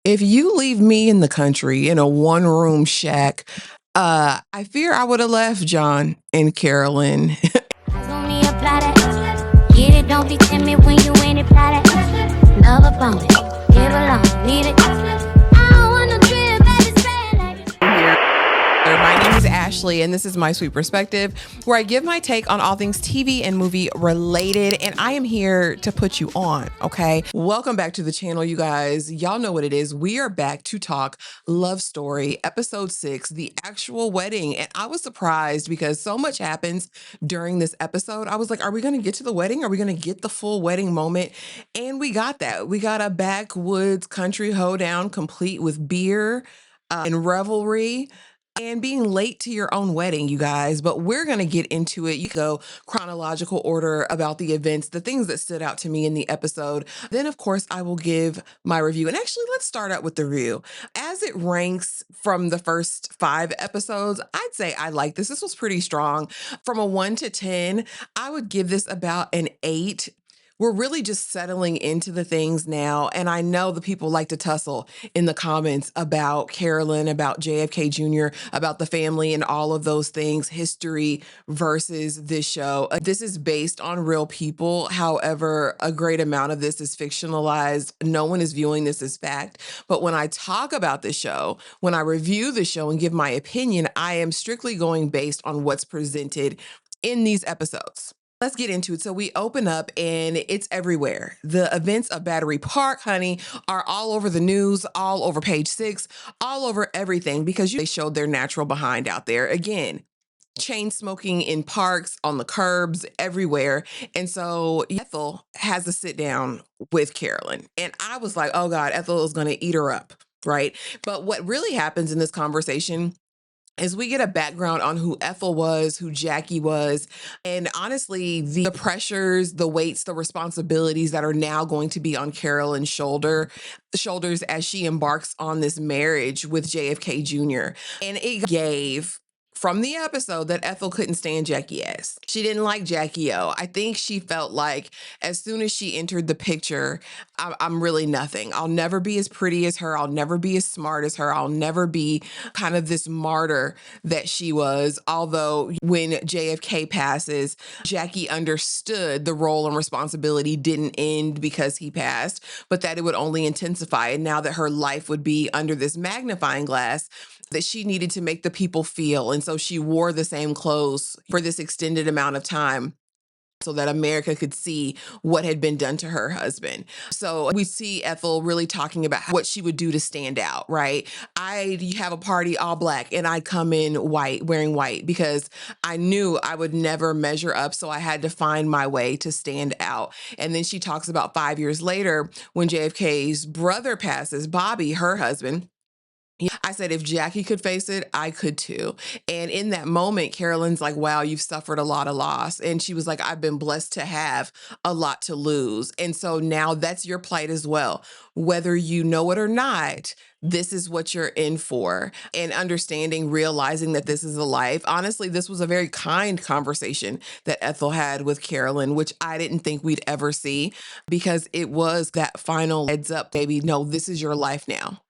If you leave me in the country in a one-room shack, I fear I would have left John and Carolyn. Only apply that. Get it, don't be timid when you ain't apply that. Love a bone, give along, need it. I don't want no trip, baby, say like My name is Ashley, and this is My Sweet Perspective, where I give my take on all things TV and movie related, and I am here to put you on, okay? Welcome back to the channel, you guys. Y'all know what it is. We are back to talk Love Story, episode 6, the actual wedding, and I was surprised because so much happens during this episode. I was like, are we going to get to the wedding? Are we going to get the full wedding moment? And we got that. We got a backwoods country hoedown complete with beer and revelry and being late to your own wedding, you guys. But we're going to get into it. You go chronological order about the events, the things that stood out to me in the episode. Then, of course, I will give my review. And actually, let's start out with the review. As it ranks from the first 5 episodes, I'd say I like this. This was pretty strong. From a 1 to 10, I would give this about an 8. We're really just settling into the things now. And I know the people like to tussle in the comments about Carolyn, about JFK Jr., about the family and all of those things, history versus this show. This is based on real people. However, a great amount of this is fictionalized. No one is viewing this as fact. But when I talk about the show, when I review the show and give my opinion, I am strictly going based on what's presented in these episodes. Let's get into it. So we open up and it's everywhere. The events of Battery Park, honey, are all over the news, all over page 6, all over everything because they showed their natural behind out there. Again, chain smoking in parks, on the curbs, everywhere. And so Ethel has a sit down with Carolyn. And I was like, oh God, Ethel is going to eat her up, right? But what really happens in this conversation is we get a background on who Ethel was, who Jackie was, and honestly, the pressures, the weights, the responsibilities that are now going to be on Carolyn's shoulders as she embarks on this marriage with JFK Jr. And it gave from the episode that Ethel couldn't stand Jackie S. She didn't like Jackie O. I think she felt like as soon as she entered the picture, I'm really nothing. I'll never be as pretty as her. I'll never be as smart as her. I'll never be kind of this martyr that she was. Although when JFK passes, Jackie understood the role and responsibility didn't end because he passed, but that it would only intensify. And now that her life would be under this magnifying glass, that she needed to make the people feel. And so she wore the same clothes for this extended amount of time so that America could see what had been done to her husband. So we see Ethel really talking about what she would do to stand out, right? You have a party all black and I'd come in white, wearing white, because I knew I would never measure up. So I had to find my way to stand out. And then she talks about 5 years later when JFK's brother passes, Bobby, her husband. Yeah, I said, if Jackie could face it, I could too. And in that moment, Carolyn's like, wow, you've suffered a lot of loss. And she was like, I've been blessed to have a lot to lose. And so now that's your plight as well. Whether you know it or not, this is what you're in for. And understanding, realizing that this is a life. Honestly, this was a very kind conversation that Ethel had with Carolyn, which I didn't think we'd ever see because it was that final heads up, baby. No, this is your life now.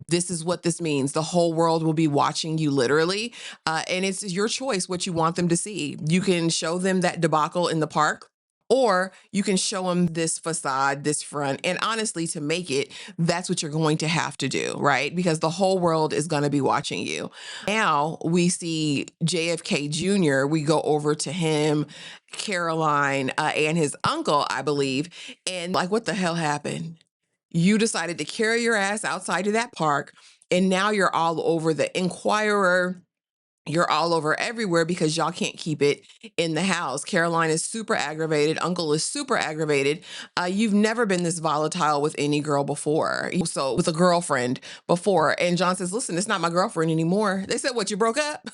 This is what this means. The whole world will be watching you literally. And it's your choice what you want them to see. You can show them that debacle in the park, or you can show them this facade, this front. And honestly, to make it, that's what you're going to have to do, right? Because the whole world is going to be watching you. Now we see JFK Jr. We go over to him, Caroline, and his uncle, I believe. And like, what the hell happened? You decided to carry your ass outside of that park, and now you're all over the Inquirer. You're all over everywhere because y'all can't keep it in the house. Caroline is super aggravated. Uncle is super aggravated. You've never been this volatile with any girl before. So with a girlfriend before. And John says, listen, it's not my girlfriend anymore. They said, what, you broke up?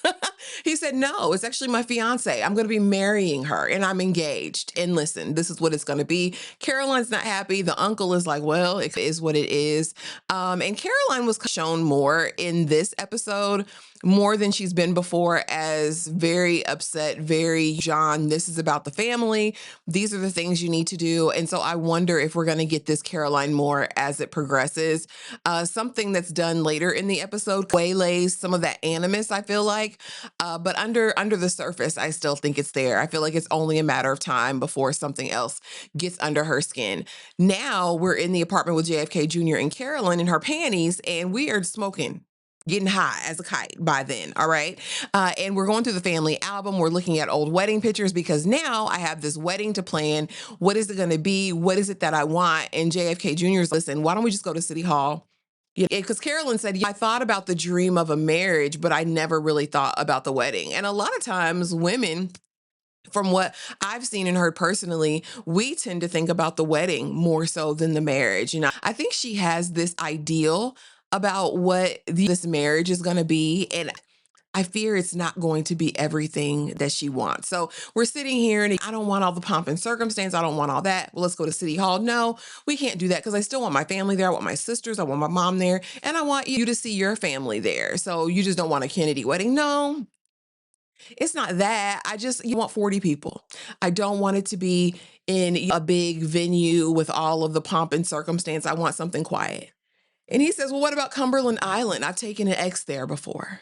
He said, no, it's actually my fiance. I'm going to be marrying her and I'm engaged. And listen, this is what it's going to be. Caroline's not happy. The uncle is like, well, it is what it is. And Caroline was shown more in this episode, more than she's been before as very upset, very John, this is about the family. These are the things you need to do. And so I wonder if we're going to get this Caroline more as it progresses. Something that's done later in the episode waylays some of that animus, I feel like. But under the surface, I still think it's there. I feel like it's only a matter of time before something else gets under her skin. Now we're in the apartment with JFK Jr. and Carolyn in her panties, and we are smoking, getting high as a kite by then. All right. And we're going through the family album. We're looking at old wedding pictures because now I have this wedding to plan. What is it going to be? What is it that I want? And JFK Jr. is, listen, why don't we just go to City Hall? Yeah, because Carolyn said, I thought about the dream of a marriage, but I never really thought about the wedding. And a lot of times women, from what I've seen and heard personally, we tend to think about the wedding more so than the marriage. You know, I think she has this ideal about what this marriage is going to be. And I fear it's not going to be everything that she wants. So we're sitting here and I don't want all the pomp and circumstance. I don't want all that. Well, let's go to City Hall. No, we can't do that because I still want my family there. I want my sisters. I want my mom there. And I want you to see your family there. So you just don't want a Kennedy wedding? No, it's not that. You want 40 people. I don't want it to be in a big venue with all of the pomp and circumstance. I want something quiet. And he says, well, what about Cumberland Island? I've taken an ex there before.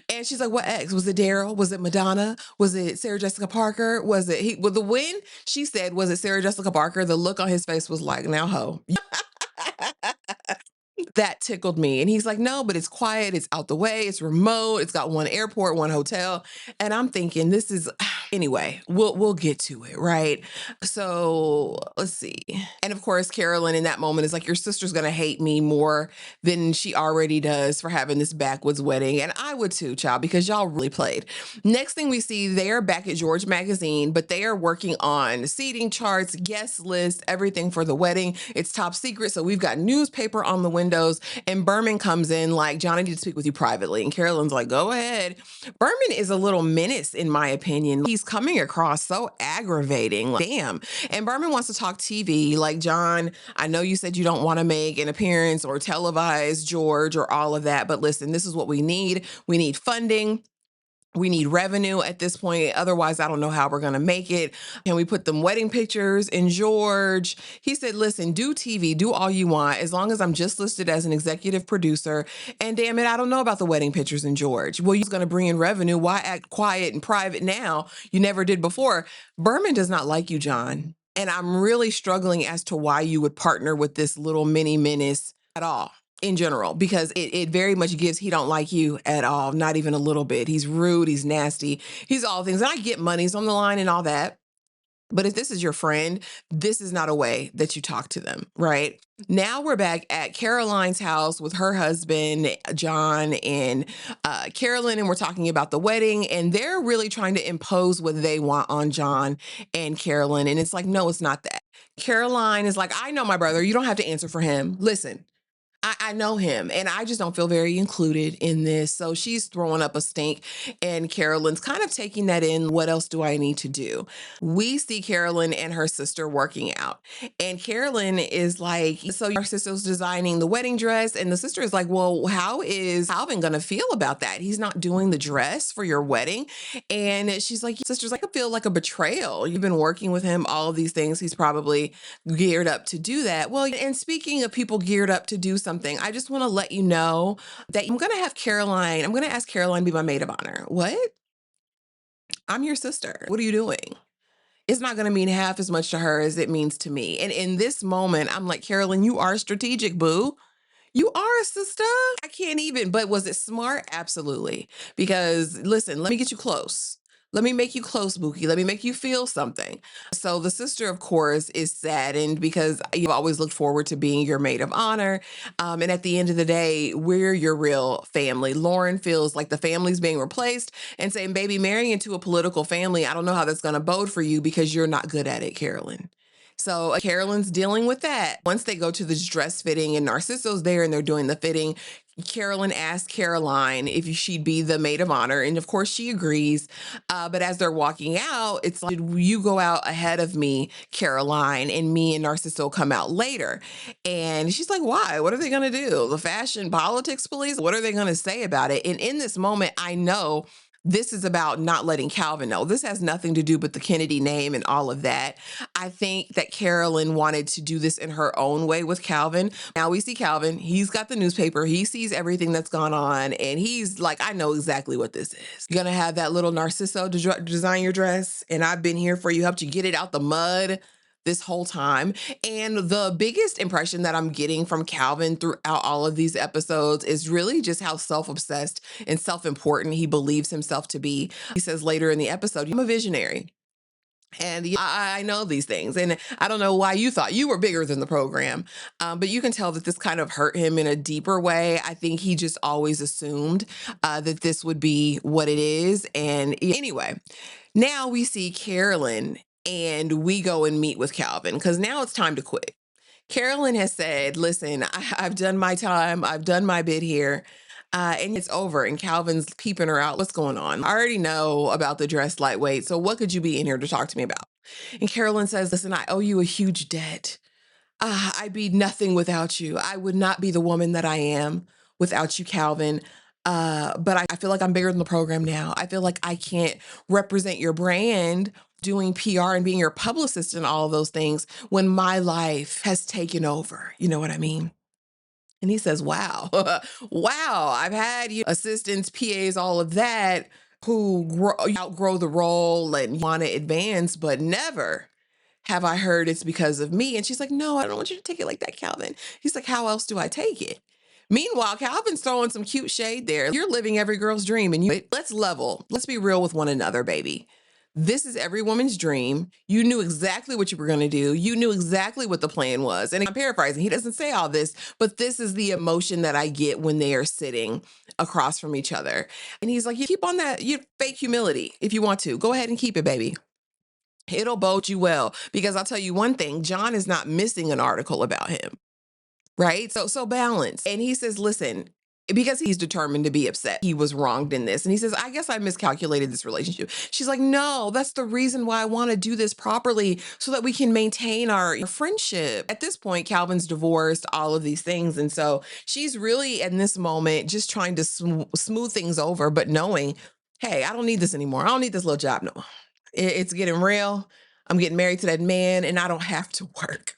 And she's like, what ex? Was it Daryl? Was it Madonna? Was it Sarah Jessica Parker? Was it with the win? She said, was it Sarah Jessica Parker? The look on his face was like, now ho. That tickled me. And he's like, no, but it's quiet. It's out the way. It's remote. It's got one airport, one hotel. And I'm thinking this is, anyway, we'll get to it. Right. So let's see. And of course, Carolyn in that moment is like, your sister's going to hate me more than she already does for having this backwoods wedding. And I would too, child, because y'all really played. Next thing we see, they're back at George Magazine, but they are working on seating charts, guest lists, everything for the wedding. It's top secret. So we've got newspaper on the windows, and Berman comes in like, John, I need to speak with you privately. And Carolyn's like, go ahead. Berman is a little menace, in my opinion. He's coming across so aggravating. Like, damn. And Berman wants to talk TV. Like, John, I know you said you don't want to make an appearance or televise George or all of that, but listen, this is what we need. We need funding. We need revenue at this point. Otherwise, I don't know how we're going to make it. Can we put them wedding pictures in George? He said, listen, do TV, do all you want, as long as I'm just listed as an executive producer. And damn it, I don't know about the wedding pictures in George. Well, you're going to bring in revenue. Why act quiet and private now? You never did before. Berman does not like you, John. And I'm really struggling as to why you would partner with this little mini menace at all. In general, because it very much gives he don't like you at all, not even a little bit. He's rude, he's nasty, he's all things. And I get money's on the line and all that. But if this is your friend, this is not a way that you talk to them, right? Now we're back at Caroline's house with her husband, John, and Carolyn, and we're talking about the wedding, and they're really trying to impose what they want on John and Carolyn. And it's like, no, it's not that. Caroline is like, I know my brother. You don't have to answer for him. Listen. I know him, and I just don't feel very included in this. So she's throwing up a stink, and Carolyn's kind of taking that in. What else do I need to do? We see Carolyn and her sister working out, and Carolyn is like, so your sister's designing the wedding dress, and the sister is like, well, how is Calvin going to feel about that? He's not doing the dress for your wedding. And she's like, sister's like, I feel like a betrayal. You've been working with him, all of these things. He's probably geared up to do that. Well, and speaking of people geared up to do something, I just want to let you know that I'm going to ask Caroline to be my maid of honor. What? I'm your sister. What are you doing? It's not going to mean half as much to her as it means to me. And in this moment, I'm like, Carolyn, you are strategic, boo. You are a sister. I can't even. But was it smart? Absolutely. Because listen, let me get you close. Let me make you close, Bookie. Let me make you feel something. So the sister, of course, is saddened because you've always looked forward to being your maid of honor. And at the end of the day, we're your real family. Lauren feels like the family's being replaced and saying, baby, marrying into a political family, I don't know how that's going to bode for you because you're not good at it, Carolyn. So Carolyn's dealing with that. Once they go to this dress fitting and Narcisso's there and they're doing the fitting, Carolyn asked Caroline if she'd be the maid of honor. And of course she agrees. But as they're walking out, it's like, you go out ahead of me, Caroline, and me and Narciso come out later. And she's like, why? What are they going to do? The fashion politics police? What are they going to say about it? And in this moment, I know this is about not letting Calvin know. This has nothing to do with the Kennedy name and all of that. I think that Carolyn wanted to do this in her own way with Calvin. Now we see Calvin. He's got the newspaper. He sees everything that's gone on. And he's like, I know exactly what this is. You're going to have that little Narciso design your dress. And I've been here for you, helped you get it out the mud this whole time. And the biggest impression that I'm getting from Calvin throughout all of these episodes is really just how self-obsessed and self-important he believes himself to be. He says later in the episode, I'm a visionary. And I know these things. And I don't know why you thought you were bigger than the program. But you can tell that this kind of hurt him in a deeper way. I think he just always assumed that this would be what it is. And anyway, now we see Carolyn and we go and meet with Calvin because now it's time to quit. Carolyn has said, listen, I've done my time. I've done my bit here. And it's over. And Calvin's peeping her out. What's going on? I already know about the dress lightweight. So what could you be in here to talk to me about? And Carolyn says, listen, I owe you a huge debt. I'd be nothing without you. I would not be the woman that I am without you, Calvin. But I feel like I'm bigger than the program now. I feel like I can't represent your brand doing PR and being your publicist and all of those things when my life has taken over. You know what I mean? And he says, wow, wow, I've had assistants, PAs, all of that who outgrow the role and want to advance, but never have I heard it's because of me. And she's like, no, I don't want you to take it like that, Calvin. He's like, how else do I take it? Meanwhile, Calvin's throwing some cute shade there. You're living every girl's dream. And let's level. Let's be real with one another, baby. This is every woman's dream. You knew exactly what you were going to do. You knew exactly what the plan was. And I'm paraphrasing. He doesn't say all this, but this is the emotion that I get when they are sitting across from each other. And he's like, you keep on that fake humility if you want to. Go ahead and keep it, baby. It'll bode you well. Because I'll tell you one thing, John is not missing an article about him. Right? So balance. And he says, listen, because he's determined to be upset. He was wronged in this. And he says, I guess I miscalculated this relationship. She's like, no, that's the reason why I want to do this properly so that we can maintain our friendship. At this point, Calvin's divorced, all of these things. And so she's really in this moment just trying to smooth things over, but knowing, hey, I don't need this anymore. I don't need this little job no more. It's getting real. I'm getting married to that man and I don't have to work.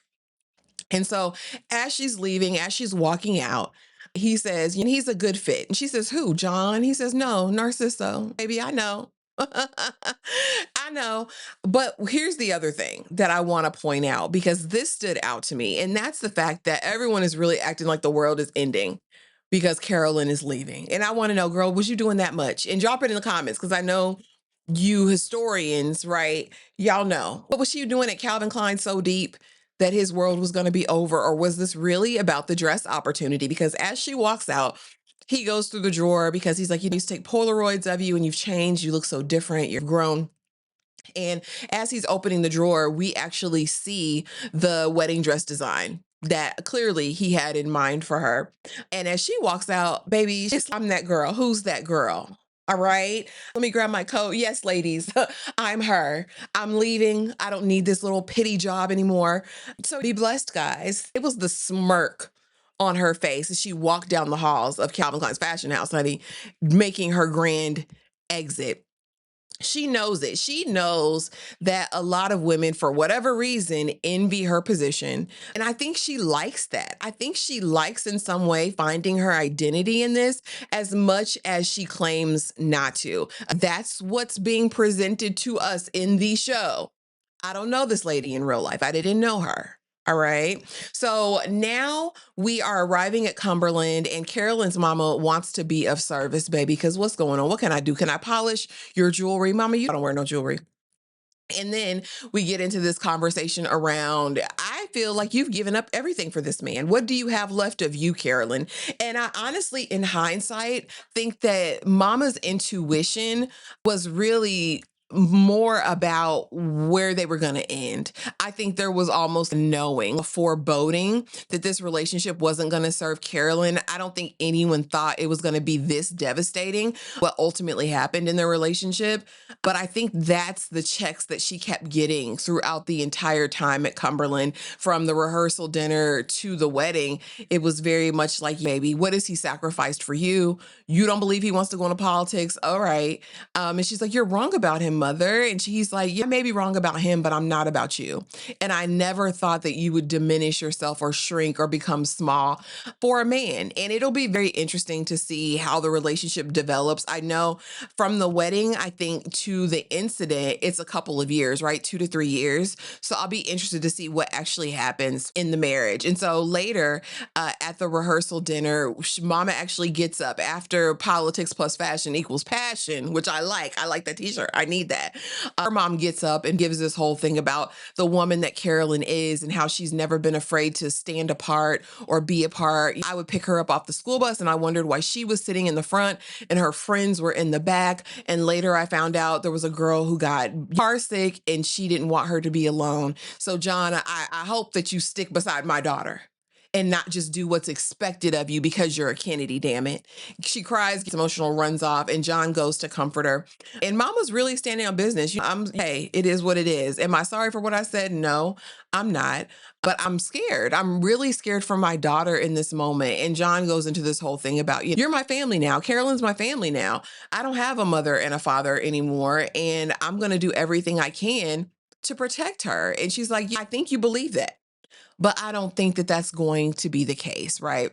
And so as she's leaving, as she's walking out, he says, he's a good fit. And she says, who, John? He says, no, Narciso. Baby, I know. I know. But here's the other thing that I want to point out, because this stood out to me. And that's the fact that everyone is really acting like the world is ending because Carolyn is leaving. And I want to know, girl, was you doing that much? And drop it in the comments, because I know you historians, right? Y'all know. What was she doing at Calvin Klein so deep that his world was going to be over? Or was this really about the dress opportunity? Because as she walks out, he goes through the drawer because he's like, you used to take Polaroids of you and you've changed. You look so different. You're grown. And as he's opening the drawer, we actually see the wedding dress design that clearly he had in mind for her. And as she walks out, baby, I'm that girl. Who's that girl? All right. Let me grab my coat. Yes, ladies, I'm her. I'm leaving. I don't need this little pity job anymore. So be blessed, guys. It was the smirk on her face as she walked down the halls of Calvin Klein's fashion house, honey, making her grand exit. She knows it. She knows that a lot of women, for whatever reason, envy her position. And I think she likes that. I think she likes in some way finding her identity in this as much as she claims not to. That's what's being presented to us in the show. I don't know this lady in real life. I didn't know her. All right. So now we are arriving at Cumberland, and Carolyn's mama wants to be of service, baby, because what's going on? What can I do? Can I polish your jewelry? Mama, you don't wear no jewelry. And then we get into this conversation around, I feel like you've given up everything for this man. What do you have left of you, Carolyn? And I honestly, in hindsight, think that mama's intuition was really more about where they were going to end. I think there was almost knowing, foreboding that this relationship wasn't going to serve Carolyn. I don't think anyone thought it was going to be this devastating, what ultimately happened in their relationship. But I think that's the checks that she kept getting throughout the entire time at Cumberland, from the rehearsal dinner to the wedding. It was very much like, baby, what has he sacrificed for you? You don't believe he wants to go into politics? All right. And she's like, you're wrong about him, mother. And she's like, yeah, I may be wrong about him, but I'm not about you. And I never thought that you would diminish yourself or shrink or become small for a man. And it'll be very interesting to see how the relationship develops. I know from the wedding, I think, to the incident, it's a couple of years, right? 2 to 3 years. So I'll be interested to see what actually happens in the marriage. And so later at the rehearsal dinner, Mama actually gets up after politics plus fashion equals passion, which I like. I like that t-shirt. I need that. Her mom gets up and gives this whole thing about the woman that Carolyn is and how she's never been afraid to stand apart or be apart. I would pick her up off the school bus and I wondered why she was sitting in the front and her friends were in the back. And later I found out there was a girl who got car sick and she didn't want her to be alone. So John, I hope that you stick beside my daughter and not just do what's expected of you because you're a Kennedy, damn it. She cries, gets emotional, runs off, and John goes to comfort her. And Mama's really standing on business. Hey, it is what it is. Am I sorry for what I said? No, I'm not. But I'm scared. I'm really scared for my daughter in this moment. And John goes into this whole thing about, you're my family now. Carolyn's my family now. I don't have a mother and a father anymore. And I'm going to do everything I can to protect her. And she's like, yeah, I think you believe that. But I don't think that that's going to be the case, right?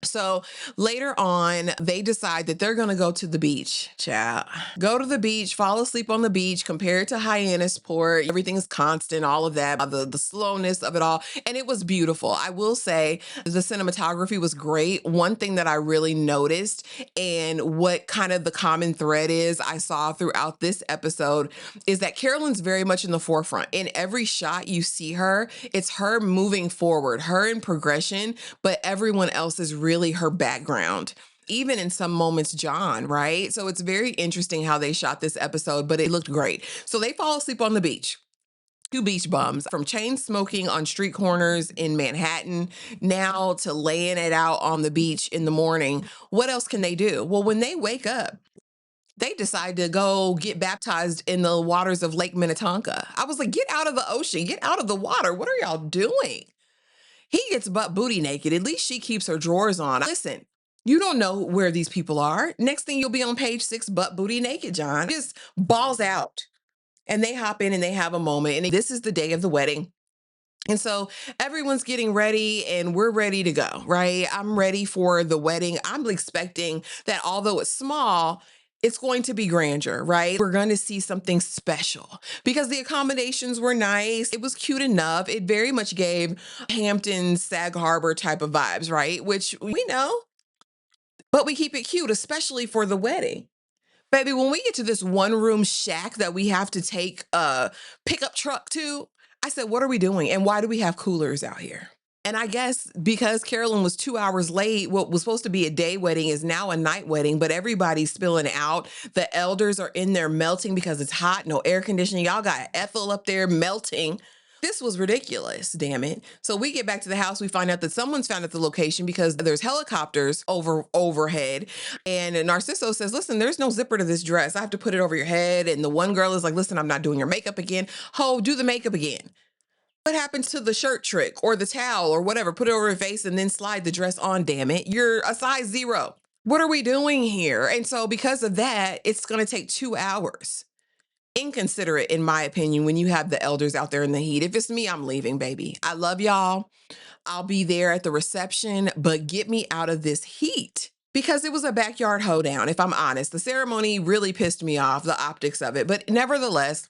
So later on, they decide that they're going to go to the beach, child. Go to the beach, fall asleep on the beach, compared to Hyannisport. Everything's constant, all of that, the slowness of it all. And it was beautiful. I will say the cinematography was great. One thing that I really noticed, and what kind of the common thread is I saw throughout this episode, is that Carolyn's very much in the forefront. In every shot you see her, it's her moving forward, her in progression, but everyone else is really her background. Even in some moments, John, right? So it's very interesting how they shot this episode, but it looked great. So they fall asleep on the beach. Two beach bums, from chain smoking on street corners in Manhattan now to laying it out on the beach in the morning. What else can they do? Well, when they wake up, they decide to go get baptized in the waters of Lake Minnetonka. I was like, get out of the ocean, get out of the water. What are y'all doing? He gets butt booty naked. At least she keeps her drawers on. Listen, you don't know where these people are. Next thing you'll be on page 6, butt booty naked, John. Just balls out. And they hop in and they have a moment. And this is the day of the wedding. And so everyone's getting ready and we're ready to go, right? I'm ready for the wedding. I'm expecting that although it's small, it's going to be grandeur, right? We're going to see something special because the accommodations were nice. It was cute enough. It very much gave Hampton, Sag Harbor type of vibes, right? Which we know, but we keep it cute, especially for the wedding. Baby, when we get to this one room shack that we have to take a pickup truck to, I said, what are we doing? And why do we have coolers out here? And I guess because Carolyn was 2 hours late, what was supposed to be a day wedding is now a night wedding, but everybody's spilling out. The elders are in there melting because it's hot, no air conditioning. Y'all got Ethel up there melting. This was ridiculous, damn it. So we get back to the house, we find out that someone's found at the location because there's helicopters overhead. And Narciso says, listen, there's no zipper to this dress. I have to put it over your head. And the one girl is like, listen, I'm not doing your makeup again. Ho, do the makeup again. What happens to the shirt trick or the towel or whatever? Put it over your face and then slide the dress on, damn it. You're a size 0. What are we doing here? And so because of that, it's going to take 2 hours. Inconsiderate, in my opinion, when you have the elders out there in the heat. If it's me, I'm leaving, baby. I love y'all. I'll be there at the reception, but get me out of this heat. Because it was a backyard hoedown, if I'm honest. The ceremony really pissed me off, the optics of it. But nevertheless,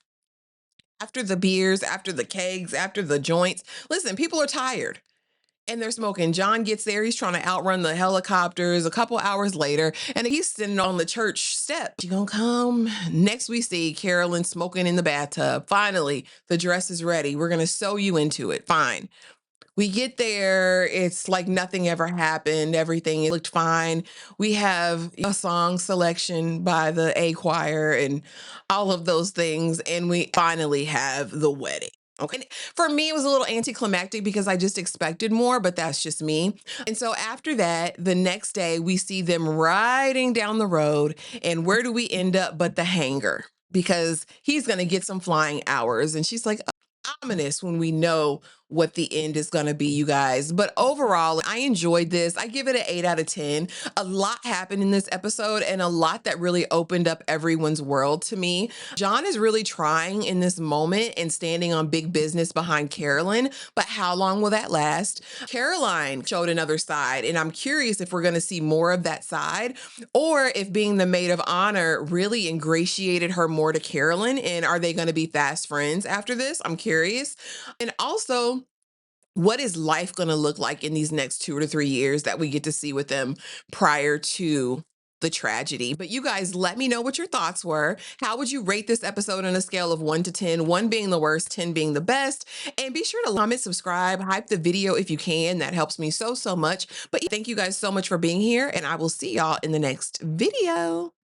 after the beers, after the kegs, after the joints, listen, people are tired. And they're smoking. John gets there. He's trying to outrun the helicopters a couple hours later. And he's sitting on the church step. You gonna come? Next we see Carolyn smoking in the bathtub. Finally, the dress is ready. We're going to sew you into it. Fine. We get there, it's like nothing ever happened. Everything looked fine. We have a song selection by the A choir and all of those things. And we finally have the wedding. Okay. And for me, it was a little anticlimactic because I just expected more, but that's just me. And so after that, the next day, we see them riding down the road. And where do we end up but the hangar? Because he's going to get some flying hours. And she's like, ominous when we know what the end is going to be, you guys. But overall, I enjoyed this. I give it an 8 out of 10. A lot happened in this episode and a lot that really opened up everyone's world to me. John is really trying in this moment and standing on big business behind Carolyn, but how long will that last? Caroline showed another side, and I'm curious if we're going to see more of that side or if being the maid of honor really ingratiated her more to Carolyn, and are they going to be fast friends after this? I'm curious. And also, what is life going to look like in these next 2 to 3 years that we get to see with them prior to the tragedy? But you guys, let me know what your thoughts were. How would you rate this episode on a scale of 1 to 10, 1 being the worst, 10 being the best? And be sure to comment, subscribe, hype the video if you can. That helps me so much. But thank you guys so much for being here, and I will see y'all in the next video.